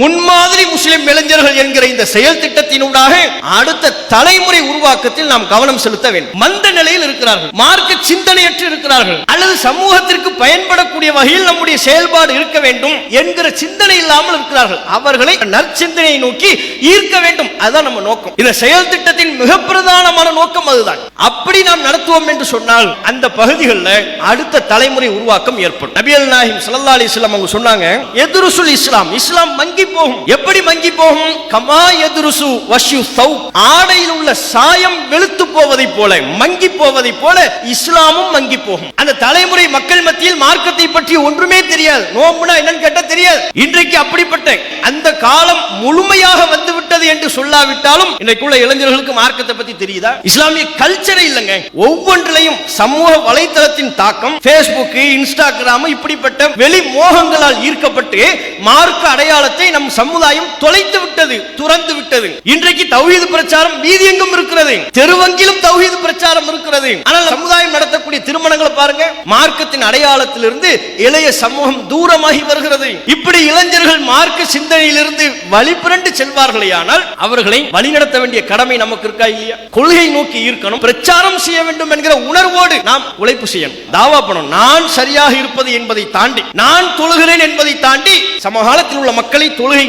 முன்மாதிரி முஸ்லிம் இளைஞர்கள் என்கிற இந்த செயல் திட்டத்தினூடாக அடுத்த தலைமுறை உருவாக்கத்தில் நாம் கவனம் செலுத்த வேண்டும். மந்த நிலையில் இருக்கிறார்கள், மார்க்க சிந்தனையற்று இருக்கிறார்கள், அல்லது சமூகத்திற்கு பயன்படக்கூடிய வகையில் நம்முடைய செயல்பாடு இருக்க வேண்டும் என்கிற சிந்தனை இல்லாமல் இருக்கிறார்கள். அவர்களை நற்சிந்தனையை நோக்கி ஈர்க்க வேண்டும். அதுதான் நம்ம நோக்கம். இந்த செயல் திட்டத்தின் மிக பிரதானமான நோக்கம் அதுதான். அப்படி நாம் நடத்துவோம் என்று சொன்னால் அந்த பகுதிகளில் அடுத்த தலைமுறை உருவாக்கம் ஏற்படும். நபிகள் நாயகம் ஸல்லல்லாஹு அலைஹி வஸல்லம் அவங்க சொன்னாங்க, எதுருசுல் இஸ்லாம், இஸ்லாம் மங்கி போகும். எப்படி மங்கி போகும்? கமா யதுருசு வஷ்யு ஸௌப், ஆடையில் உள்ள சாயம் வெளுத்து போவதை போல, மங்கி போவதை போல இஸ்லாமும் மங்கி போகும். அந்த தலைமுறை மக்கள் மத்தியில் மார்க்கத்தை பற்றி ஒன்றுமே தெரியாது. நோம்புனா என்னன்னு கேட்டா தெரியாது. இன்றைக்கு அப்படிப்பட்ட அந்த காலம் முழுமையாக வந்து விட்டது என்று சொல்லாவிட்டாலும் இன்றைக்குள்ள இளைஞர்களுக்கு மார்க்கத்தை பத்தி தெரியுதா? இஸ்லாமிய கல்ச்சரே இல்லைங்க. ஒவ்வொன்றிலையும் சமூக வலைத்தளத்தின் தாக்கம், Facebook, இன்ஸ்டாகிராம் இப்படிப்பட்ட வெளி மோகங்களால் ஈர்க்கப்பட்டு மார்க்க அடையாளத்தை நம் சமுதாயம் தொலைத்து விட்டது, துறந்து விட்டது. இன்றைக்கு தௌஹீத் பிரச்சாரம் வீதி எங்கும் இருக்கிறது, தெருவங்கிலும் தௌஹீத் பிரச்சாரம் இருக்கிறது. ஆனால் சமுதாயம் நடத்தக்கூடிய திருமணங்களை பாருங்க, மார்க்கத்தின் அடையாளத்திலிருந்து இளைய சமூகம் தூரமாகி வருகிறது. இப்படி இளைஞர்கள் மார்க்க சிந்தனையிலிருந்து வழிபிரண்டு செல்வார்களேயானால் அவர்களை வழிநடத்த வேண்டிய கடமை நமக்கு இருக்கா இல்லையா? கொள்கை நோக்கி ஈர்க்கணும், பிரச்சாரம் செய்ய வேண்டும் என்கிற உணர்வோடு நாம் உழைப்பு செய்யணும், தாவா பண்ணணும். நான் சரியாக இருப்பது என்பதை தாண்டி, நான் தொழுகிறேன் என்பதை தாண்டி சமகாலத்தில் உள்ள மக்களை தொழுகை